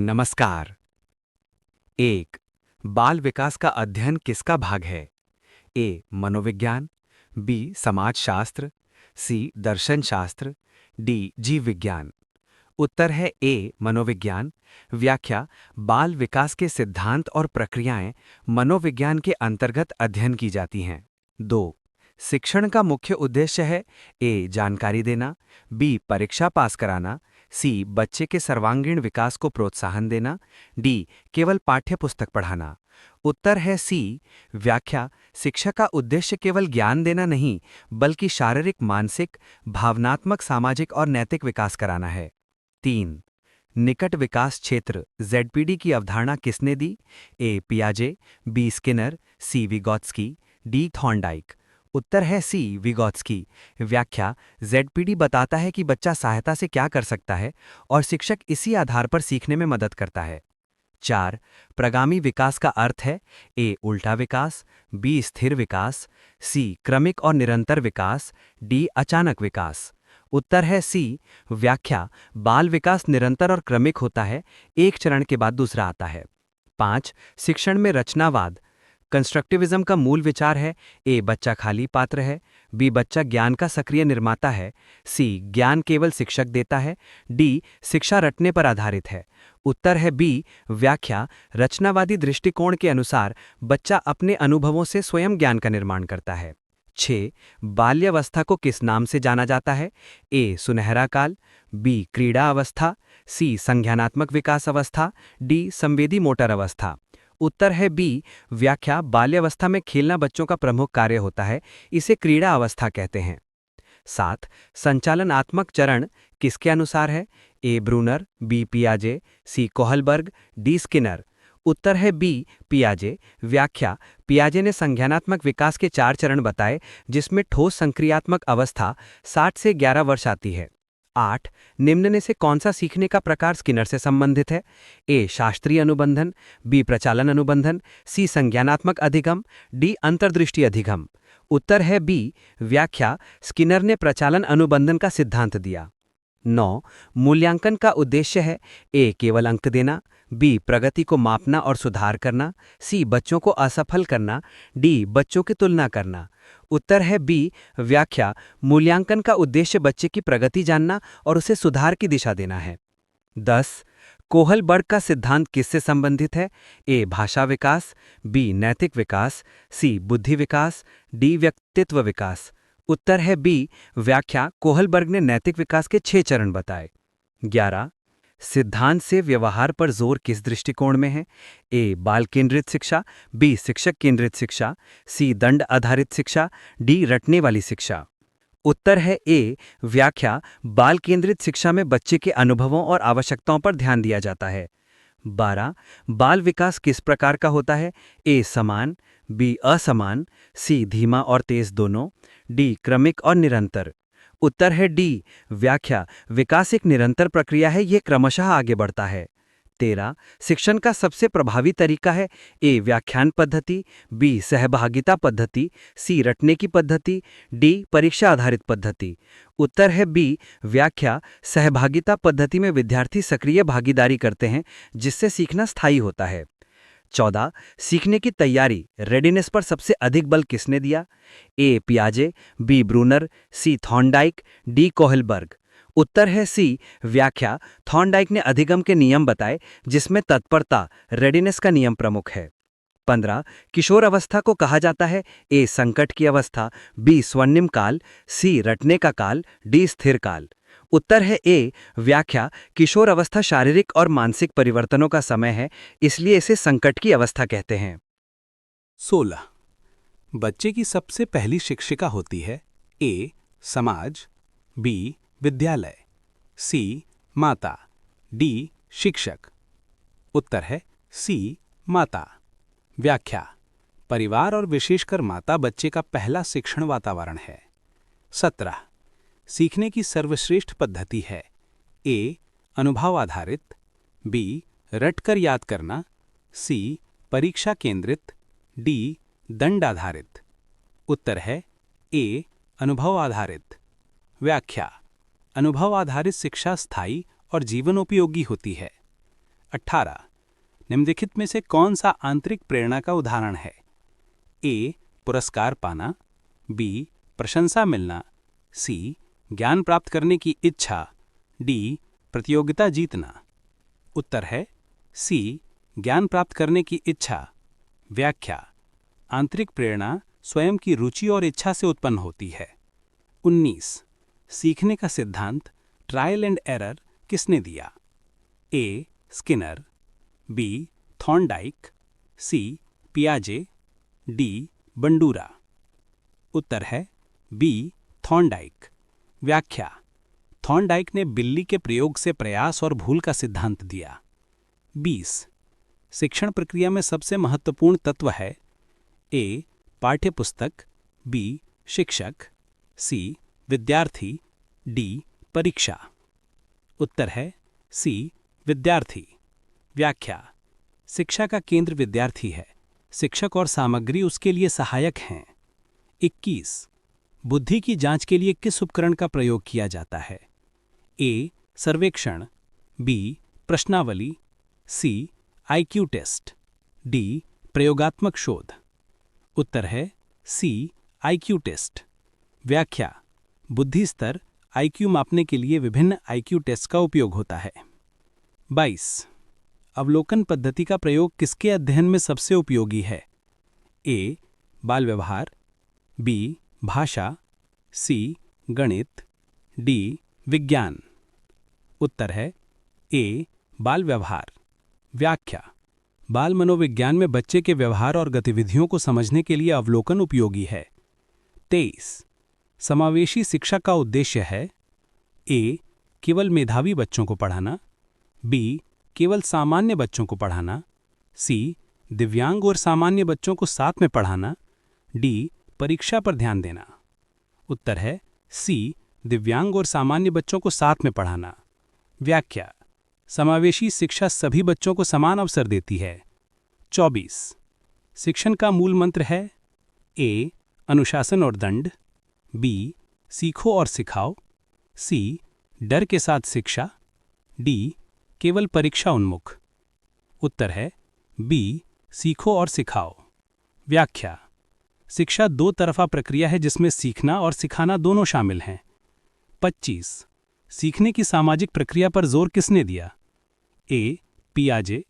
नमस्कार। एक, बाल विकास का अध्ययन किसका भाग है? ए मनोविज्ञान, बी समाजशास्त्र, सी दर्शन शास्त्र, डी जीव विज्ञान। उत्तर है ए मनोविज्ञान। व्याख्या: बाल विकास के सिद्धांत और प्रक्रियाएं मनोविज्ञान के अंतर्गत अध्ययन की जाती हैं। 2, शिक्षण का मुख्य उद्देश्य है ए जानकारी देना, बी परीक्षा पास कराना, सी बच्चे के सर्वांगीण विकास को प्रोत्साहन देना, डी केवल पाठ्यपुस्तक पढ़ाना। उत्तर है सी। व्याख्या: शिक्षा का उद्देश्य केवल ज्ञान देना नहीं, बल्कि शारीरिक, मानसिक, भावनात्मक, सामाजिक और नैतिक विकास कराना है। 3, निकट विकास क्षेत्र जेडपीडी की अवधारणा किसने दी? ए पियाजे, बी स्किनर, सी विगोत्स्की, डी थॉर्नडाइक। उत्तर है सी विगोत्स्की। व्याख्या: जेडपीडी बताता है कि बच्चा सहायता से क्या कर सकता है और शिक्षक इसी आधार पर सीखने में मदद करता है। 4, प्रगामी विकास का अर्थ है ए उल्टा विकास, बी स्थिर विकास, सी क्रमिक और निरंतर विकास, डी अचानक विकास। उत्तर है सी। व्याख्या: बाल विकास निरंतर और क्रमिक होता है, एक चरण के बाद दूसरा आता है। 5, शिक्षण में रचनावाद कंस्ट्रक्टिविज्म का मूल विचार है ए बच्चा खाली पात्र है, बी बच्चा ज्ञान का सक्रिय निर्माता है, सी ज्ञान केवल शिक्षक देता है, डी शिक्षा रटने पर आधारित है। उत्तर है बी। व्याख्या: रचनावादी दृष्टिकोण के अनुसार बच्चा अपने अनुभवों से स्वयं ज्ञान का निर्माण करता है। 6, बाल्यावस्था को किस नाम से जाना जाता है? ए सुनहरा काल, बी क्रीड़ा अवस्था, सी संज्ञानात्मक विकास अवस्था, डी संवेदी मोटर अवस्था। उत्तर है बी। व्याख्या: बाल्यावस्था में खेलना बच्चों का प्रमुख कार्य होता है, इसे क्रीड़ा अवस्था कहते हैं। 7, संचालनात्मक चरण किसके अनुसार है? ए ब्रूनर, बी पियाजे, सी कोहलबर्ग, डी स्किनर। उत्तर है बी पियाजे। व्याख्या: पियाजे ने संज्ञानात्मक विकास के 4 चरण बताए, जिसमें ठोस संक्रियात्मक अवस्था 60 से 11 वर्ष आती है। 8, निम्न में से कौन सा सीखने का प्रकार स्किनर से संबंधित है? ए शास्त्रीय अनुबंधन, बी प्रचालन अनुबंधन, सी संज्ञानात्मक अधिगम, डी अंतर्दृष्टि अधिगम। उत्तर है बी। व्याख्या: स्किनर ने प्रचालन अनुबंधन का सिद्धांत दिया। 9, मूल्यांकन का उद्देश्य है ए केवल अंक देना, बी प्रगति को मापना और सुधार करना, सी बच्चों को असफल करना, डी बच्चों की तुलना करना। उत्तर है बी। व्याख्या: मूल्यांकन का उद्देश्य बच्चे की प्रगति जानना और उसे सुधार की दिशा देना है। 10, कोहलबर्ग का सिद्धांत किससे संबंधित है? ए भाषा विकास, बी नैतिक विकास, सी बुद्धि विकास, डी व्यक्तित्व विकास। उत्तर है बी। व्याख्या: कोहलबर्ग ने नैतिक विकास के 6 चरण बताए। 11, सिद्धांत से व्यवहार पर जोर किस दृष्टिकोण में है? ए बाल केंद्रित शिक्षा, बी शिक्षक केंद्रित शिक्षा, सी दंड आधारित शिक्षा, डी रटने वाली शिक्षा। उत्तर है ए। व्याख्या: बाल केंद्रित शिक्षा में बच्चे के अनुभवों और आवश्यकताओं पर ध्यान दिया जाता है। 12, बाल विकास किस प्रकार का होता है? ए समान, बी असमान, सी धीमा और तेज दोनों, डी क्रमिक और निरंतर। उत्तर है डी। व्याख्या: विकास एक निरंतर प्रक्रिया है, यह क्रमशः आगे बढ़ता है। 13, शिक्षण का सबसे प्रभावी तरीका है ए व्याख्यान पद्धति, बी सहभागिता पद्धति, सी रटने की पद्धति, डी परीक्षा आधारित पद्धति। उत्तर है बी। व्याख्या: सहभागिता पद्धति में विद्यार्थी सक्रिय भागीदारी करते हैं, जिससे सीखना स्थायी होता है। 14, सीखने की तैयारी रेडीनेस पर सबसे अधिक बल किसने दिया? ए पियाजे, बी ब्रूनर, सी थॉर्नडाइक, डी कोहलबर्ग। उत्तर है सी। व्याख्या: थॉर्नडाइक ने अधिगम के नियम बताए, जिसमें तत्परता रेडीनेस का नियम प्रमुख है। 15, किशोर अवस्था को कहा जाता है ए संकट की अवस्था, बी स्वर्णिम काल, सी रटने का काल, डी स्थिर काल। उत्तर है ए। व्याख्या: किशोर अवस्था शारीरिक और मानसिक परिवर्तनों का समय है, इसलिए इसे संकट की अवस्था कहते हैं। 16, बच्चे की सबसे पहली शिक्षिका होती है ए समाज, बी विद्यालय, सी माता, डी शिक्षक। उत्तर है सी माता। व्याख्या: परिवार और विशेषकर माता बच्चे का पहला शिक्षण वातावरण है। 17, सीखने की सर्वश्रेष्ठ पद्धति है ए अनुभव आधारित, बी रटकर याद करना, सी परीक्षा केंद्रित, डी दंड आधारित। उत्तर है ए अनुभव आधारित। व्याख्या: अनुभव आधारित शिक्षा स्थायी और जीवनोपयोगी होती है। 18 निम्नलिखित में से कौन सा आंतरिक प्रेरणा का उदाहरण है? ए. पुरस्कार पाना, बी. प्रशंसा मिलना, सी. ज्ञान प्राप्त करने की इच्छा, डी. प्रतियोगिता जीतना। उत्तर है सी. ज्ञान प्राप्त करने की इच्छा। व्याख्या: आंतरिक प्रेरणा स्वयं की रुचि और इच्छा से उत्पन्न होती है। 19 सीखने का सिद्धांत ट्रायल एंड एरर किसने दिया? A. Skinner, B. Thorndike, C. पियाजे, डी. बंडूरा। उत्तर है बी. थॉर्नडाइक। व्याख्या: थॉर्नडाइक ने बिल्ली के प्रयोग से प्रयास और भूल का सिद्धांत दिया। 20 शिक्षण प्रक्रिया में सबसे महत्वपूर्ण तत्व है? ए. पाठ्यपुस्तक, बी. शिक्षक, सी. विद्यार्थी, डी. परीक्षा। उत्तर है सी. विद्यार्थी। व्याख्या: शिक्षा का केंद्र विद्यार्थी है, शिक्षक और सामग्री उसके लिए सहायक हैं। 21 बुद्धि की जांच के लिए किस उपकरण का प्रयोग किया जाता है? ए. सर्वेक्षण, बी. प्रश्नावली, सी. IQ test, D. प्रयोगात्मक शोध। उत्तर है सी. IQ test. व्याख्या: बुद्धि स्तर आईक्यू मापने के लिए विभिन्न आईक्यू टेस्ट का उपयोग होता है। 22 अवलोकन पद्धति का प्रयोग किसके अध्ययन में सबसे उपयोगी है? ए. बाल व्यवहार, बी. भाषा, सी. गणित, डी. विज्ञान। उत्तर है ए. बाल व्यवहार। व्याख्या: बाल मनोविज्ञान में बच्चे के व्यवहार और गतिविधियों को समझने के लिए अवलोकन उपयोगी है। 23 समावेशी शिक्षा का उद्देश्य है? ए. केवल मेधावी बच्चों को पढ़ाना, बी. केवल सामान्य बच्चों को पढ़ाना, सी. दिव्यांग और सामान्य बच्चों को साथ में पढ़ाना, डी. परीक्षा पर ध्यान देना। उत्तर है सी. दिव्यांग और सामान्य बच्चों को साथ में पढ़ाना। व्याख्या: समावेशी शिक्षा सभी बच्चों को समान अवसर देती है। 24 शिक्षण का मूल मंत्र है? ए. अनुशासन और दंड, बी. सीखो और सिखाओ, सी. डर के साथ शिक्षा, डी. केवल परीक्षा उन्मुख। उत्तर है बी. सीखो और सिखाओ। व्याख्या: शिक्षा दो तरफा प्रक्रिया है जिसमें सीखना और सिखाना दोनों शामिल हैं। 25 सीखने की सामाजिक प्रक्रिया पर जोर किसने दिया? ए. पियाजे,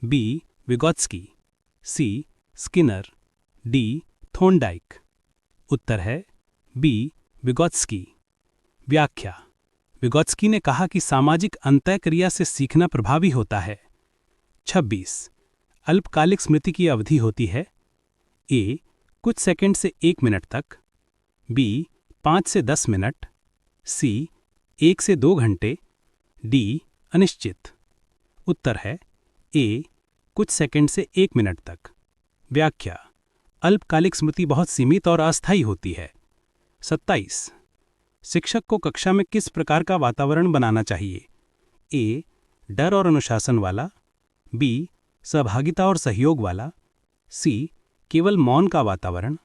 B. Vygotsky, C. Skinner, D. Thorndike. उत्तर है बी. विगोत्स्की। व्याख्या: विगोत्स्की ने कहा कि सामाजिक अंतःक्रिया से सीखना प्रभावी होता है। 26 अल्पकालिक स्मृति की अवधि होती है? ए. कुछ सेकंड से 1 मिनट तक, बी. 5 से 10 मिनट, सी. 1 से 2 घंटे, डी. अनिश्चित। उत्तर है ए. कुछ सेकंड से 1 मिनट तक। व्याख्या: अल्पकालिक स्मृति बहुत सीमित और अस्थायी होती है। 27 शिक्षक को कक्षा में किस प्रकार का वातावरण बनाना चाहिए? ए. डर और अनुशासन वाला, बी. सहभागिता और सहयोग वाला, सी. केवल मौन का वातावरण,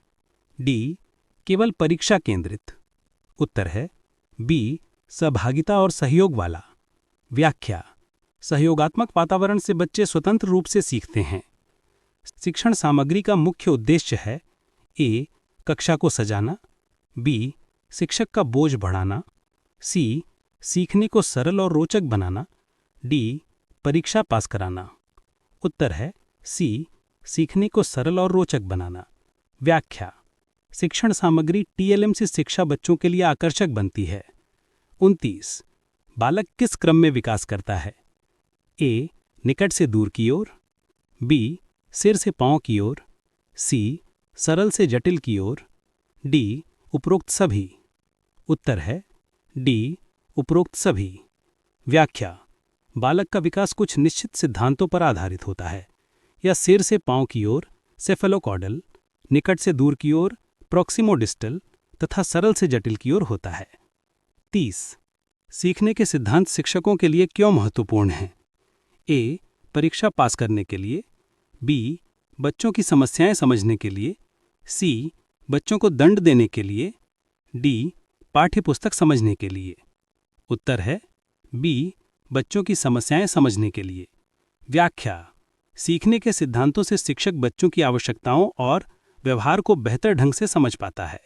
डी. केवल परीक्षा केंद्रित। उत्तर है बी. सहभागिता और सहयोग वाला। व्याख्या: सहयोगात्मक वातावरण से बच्चे स्वतंत्र रूप से सीखते हैं। शिक्षण सामग्री का मुख्य उद्देश्य है? ए. कक्षा को सजाना, बी. शिक्षक का बोझ बढ़ाना, सी. सीखने को सरल और रोचक बनाना, डी. परीक्षा पास कराना। उत्तर है सी. सीखने को सरल और रोचक बनाना। व्याख्या: शिक्षण सामग्री टीएलएम से शिक्षा बच्चों के लिए आकर्षक बनती है। 29 बालक किस क्रम में विकास करता है? ए. निकट से दूर की ओर, बी. सिर से पांव की ओर, सी. सरल से जटिल की ओर, डी. उपरोक्त सभी। उत्तर है डी. उपरोक्त सभी। व्याख्या: बालक का विकास कुछ निश्चित सिद्धांतों पर आधारित होता है। यह सिर से पांव की ओर सेफेलोकॉर्डल, निकट से दूर की ओर प्रॉक्सिमोडिस्टल तथा सरल से जटिल की ओर होता है। 30 सीखने के सिद्धांत शिक्षकों के लिए क्यों महत्वपूर्ण हैं? ए. परीक्षा पास करने के लिए, बी. बच्चों की समस्याएं समझने के लिए, सी. बच्चों को दंड देने के लिए, डी. पाठ्यपुस्तक समझने के लिए। उत्तर है बी. बच्चों की समस्याएं समझने के लिए। व्याख्या: सीखने के सिद्धांतों से शिक्षक बच्चों की आवश्यकताओं और व्यवहार को बेहतर ढंग से समझ पाता है।